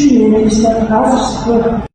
Sim, ele está em casa.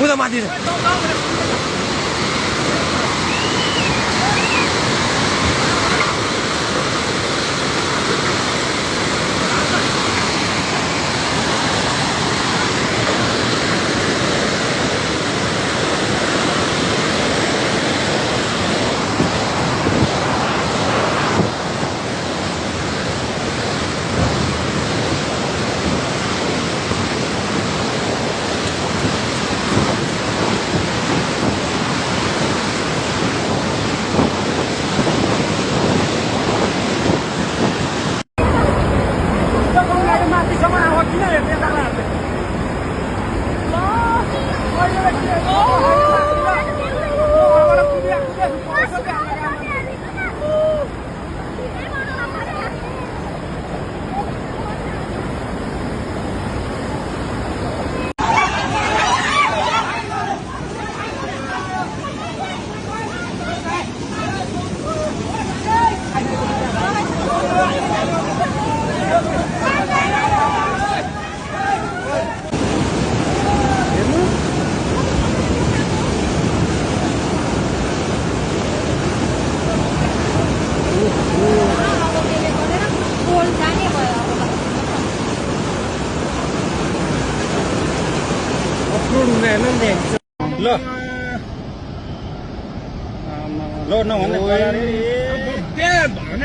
उता माथि लो नभन्ने भने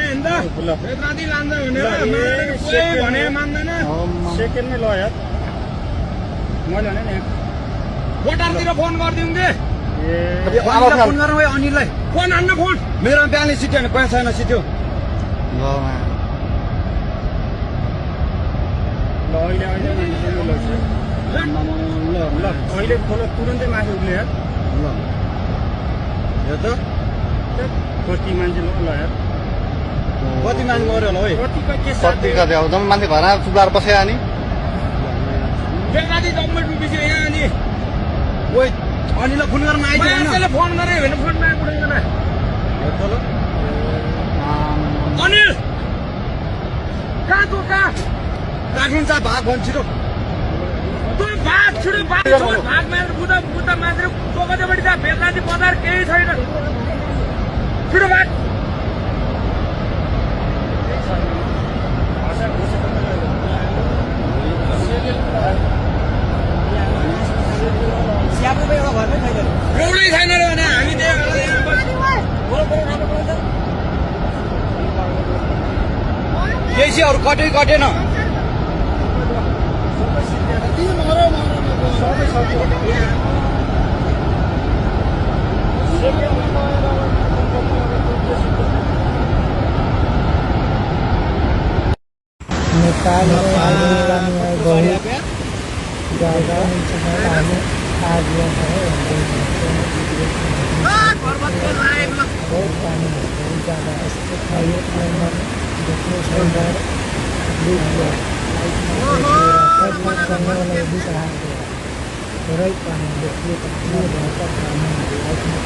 अन्त राति लान्छ भनेर कोही भने मान्दैन सेकेन्डमै ल यार मैले भने नि बोटारतिर फोन गरिदिउँ के फोन गरौँ अनिललाई फोन हान्न फोन मेरो बिहानै सिट्यो भने पैसा छैन सिट्यो ल अहिले ल अहिले खोला तुरन्तै माथि उठ्ने यार ल यो त कति मान्छे ल यार कति मान्छे मऱ्यो होला है कति कति अब जम्मै मान्छे घर चुलाएर बसेको नि बेलादी जम्मै डुबिसक्यो यहाँ अनि ओइ अनिललाई फोन गर्न आइदियो फोन गरे भने फोन नआइपुग्दैन अनिल कहाँ तँ कहाँ काठिन्छ भाग भन्छ छिटो तँ भाग छिटो भाग भाग मारेर बुद्ध मान्छे चोकदेखि जा बेलनाथी बजार केही छैन छिटो भाग एउटै छैन रे भने हामी केसीहरू कटेन नेपाल बहुत ज़्यादा आ गया है बहुत पानी है बहुत ज़्यादा इससे खाइए देखने सुंदर डूब गया करने वाला भी चढ़ा गया थोड़ा ही पानी देखिए कितना बेहतर पानी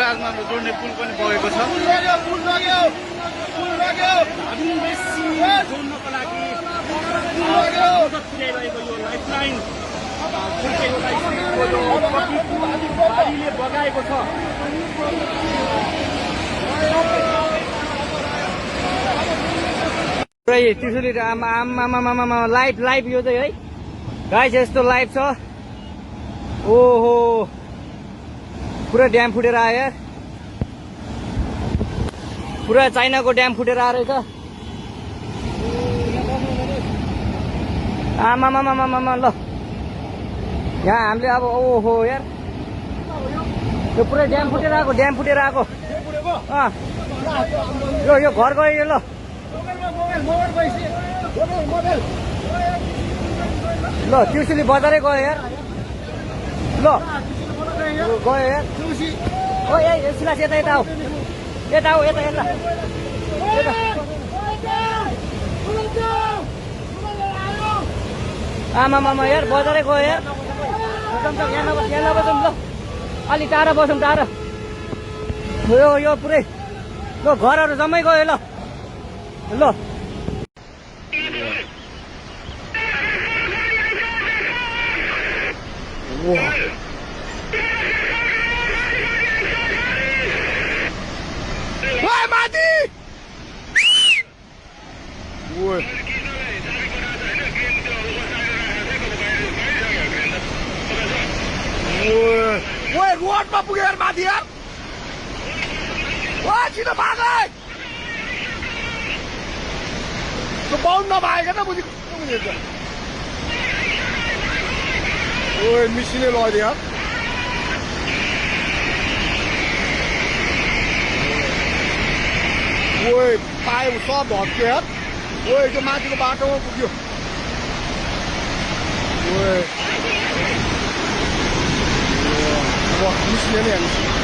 पृथ्वीराजमा जोड्ने पुल पनि बगेको छ जोड्नको लागि मद्दत पुर्याइरहेको यो लाइफलाइन बाढीले बगाएको छ त्रिशुली आमा लाइभ यो चाहिँ है गाइस यस्तो लाइभ छ ओहो पुरा ड्याम फुटेर आयो यार पुरा चाइनाको ड्याम फुटेर आएर रहेछ आमामामामामा ल यहाँ हामीले अब ओहो यार यो पुरै ड्याम फुटेर आएको यो घर गयो ल ल त्रिशुली बजारै गयो यार ल गयो यार ओ ए सिलास यता आऊ यता आमामामा यार बजारै गयो यार यहाँ नबसौँ ल अलि टाढा बसौँ टाढा यो पुरै ल घरहरू जम्मै गयो ल माथि रोडमा पुगेर माथि यार छिटो भाग बाउन्ड नभएको त बुझेको मिसिने लगिदियो यार पायो सब भत्क्यो यार त्यो माथिको बाटोमा पुग्यो मिसिने नै हाल्नु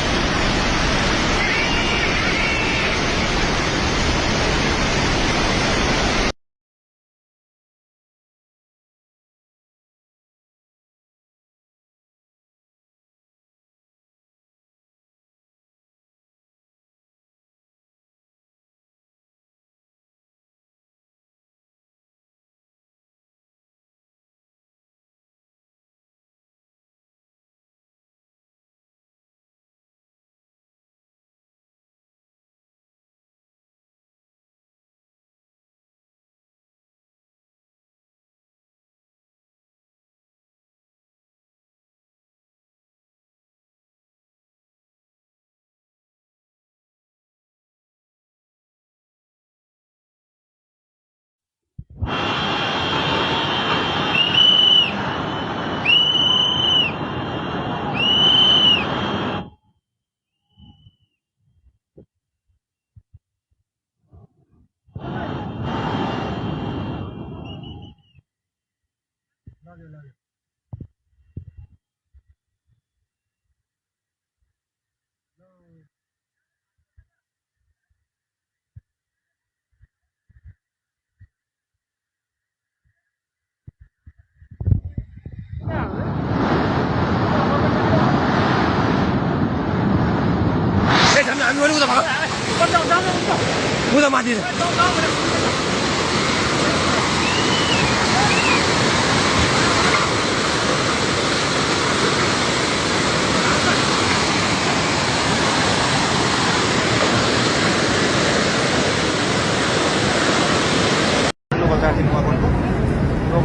उता माथि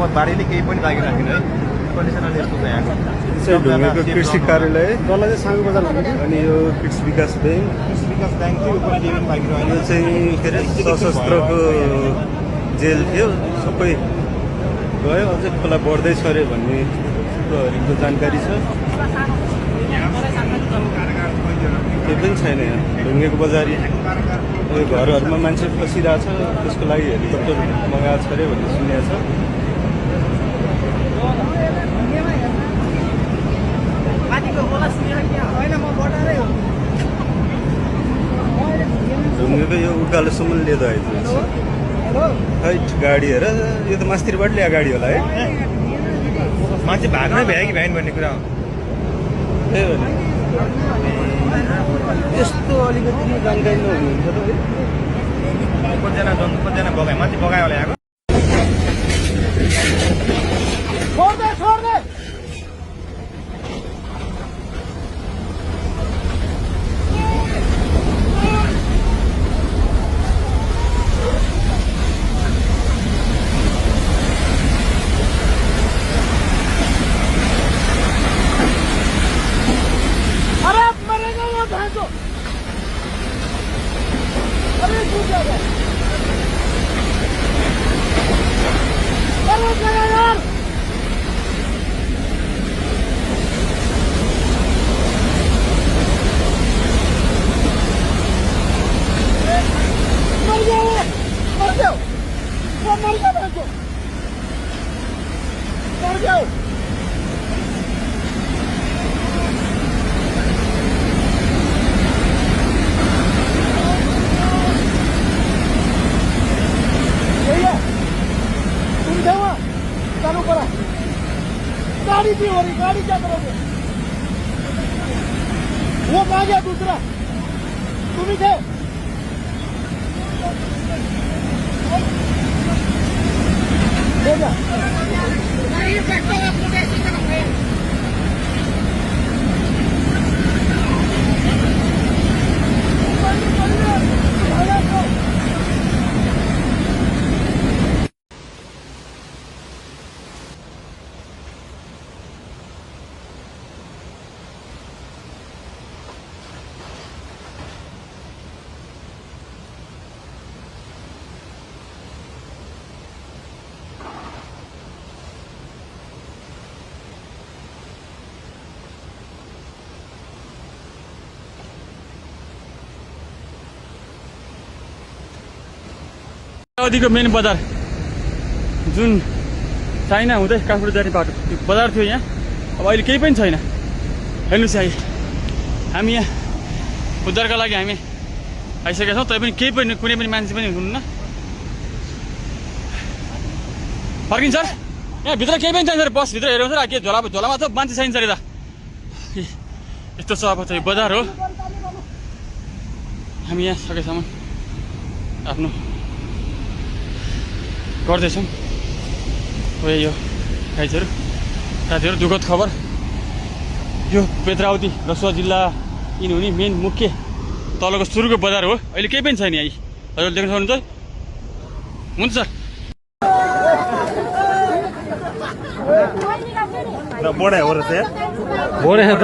बारीले केही पनि लागि राखेन है कन्डिसनल यस्तो छ यहाँको ढुङ्गेको कृषि कार्यालय तल चाहिँ साङ्गो बजार अनि यो कृषि विकास ब्याङ्क थियो पनि डेबिट बाँकी रह्यो यो चाहिँ के अरे सशस्त्रको जेल थियो सबै गयो अझै खोला बढ्दैछ अरे भन्ने प्रहरीको जानकारी छ त्यो पनि छैन यहाँ ढुङ्गेको बजारी यो घरहरूमा मान्छे फसिरहेछ त्यसको लागि हेलिकप्टर मगाएको छ अरे भन्ने सुनेको छ ढुङ्गेको यो उकालोसम्म लिएर आइदिन्छ हैट गाडी हेर यो त मास्तिरबाट ल्याएको गाडी होला है मान्छे भाग्नै भ्यायो कि भ्याइन भन्ने कुरा हो त्यही हो नि यस्तो अलिकति जानकारी नहुनुहुन्छ त है कतिजना बगायो मान्छे बगायो होला यहाँको गाड़ी भी हो रही, गाड़ी क्या करोगे? वो कहाँ गया दूसरा? तुम ही थे? ले जा। अवधिको मेन बजार जुन चाइना हुँदै काठमाडौँ जाने बाटो त्यो बजार थियो यहाँ अब अहिले केही पनि छैन हेर्नुहोस् है हामी यहाँ उद्धारका लागि हामी आइसकेका छौँ तैपनि केही पनि कुनै पनि मान्छे पनि हुनुहुन्न फर्किन्छ सर यहाँ भित्र केही पनि चाहिन्छ बस भित्र हेर्नु सर के झोलामा त मान्छे चाहिन्छ अरे त यस्तो छ अब चाहिँ बजार हो हामी यहाँ सकेसम्म आफ्नो गर्दैछौँ यो साथीहरू दुःखद खबर यो पेत्रावती रसुवा जिल्ला इन हुने मेन मुख्य तलको सुरुको बजार हो अहिले केही पनि छैन यहाँ हजुर देख्न सक्नुहुन्छ हुन्छ सर बढायो हो र चाहिँ बढे त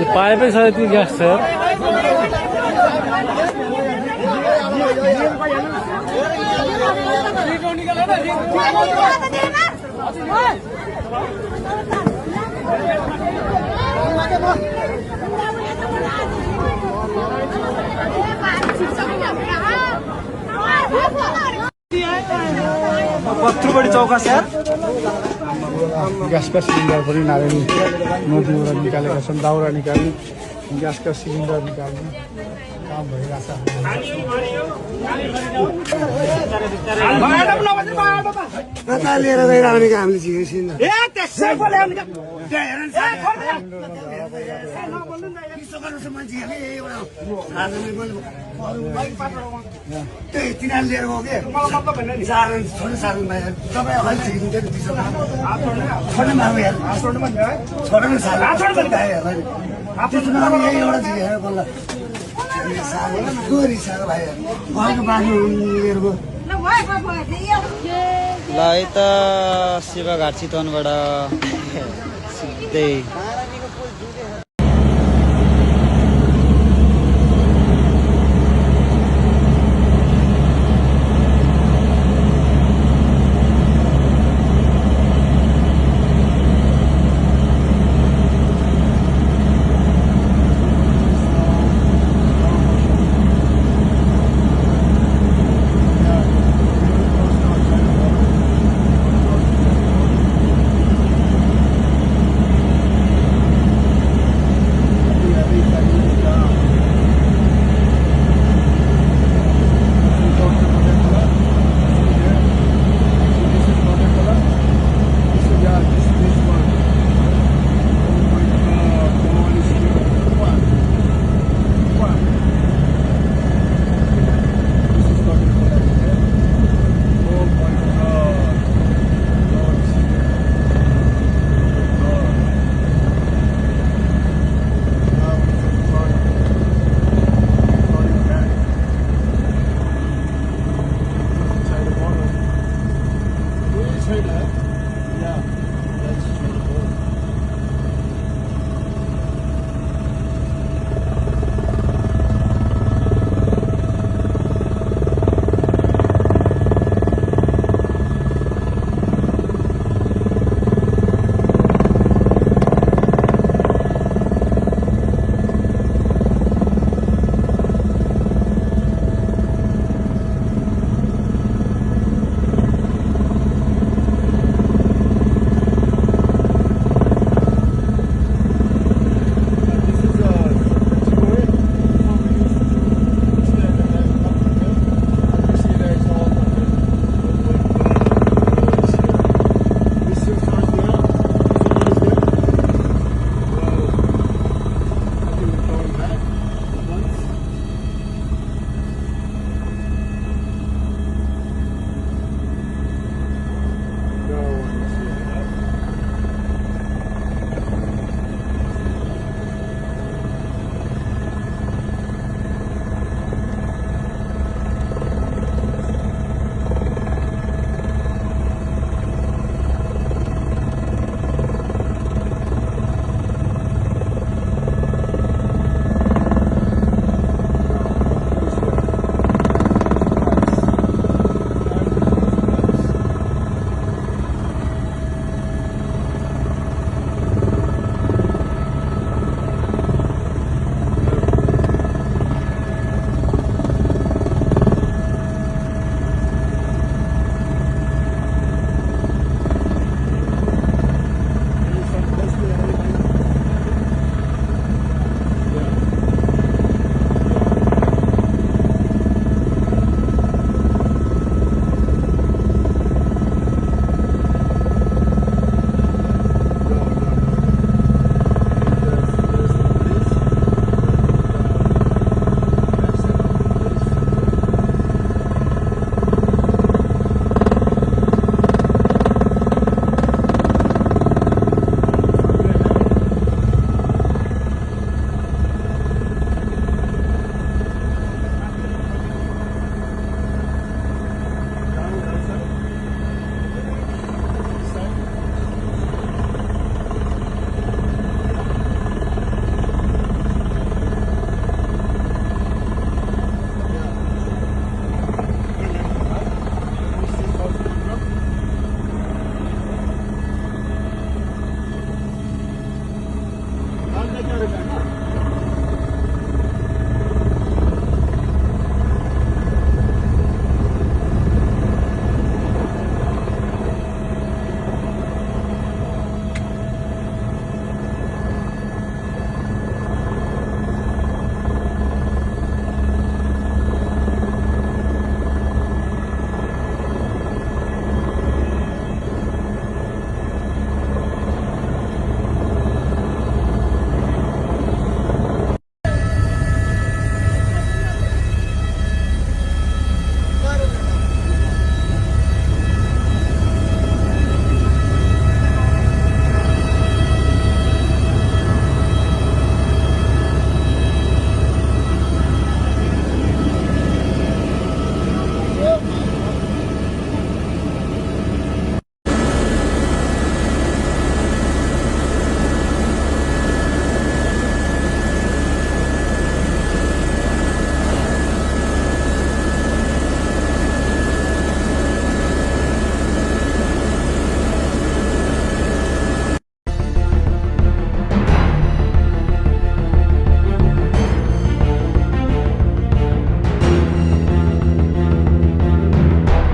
पाए पनि छ यति ग्यास छ यार पत्रुबडी चौका स्यार ग्यासका सिलिन्डर पनि नारायणी नदीबाट निकालेका छन् दाउरा निकाल्ने ग्यासका सिलिन्डर निकाल्ने काम भइरहेछ कता लिएर गइरहने कि हामीले सिलिन्डर त्यही तिनीहरूले लिएर गयो कि साधन छोड्नु साधन भाइ तपाईँ अगाडि ठिकिदिन्छ नि त्यसो छोड्नु माग्यो यार छोड्नु साधन भाइहरूलाई त्यसो नगरी यही एउटा चिज हेर बल्ल साधन गोरी साह्रो भाइ भएको बाँध्नु लिएर गयो ल यता शिवघाट चितवनबाट सिधै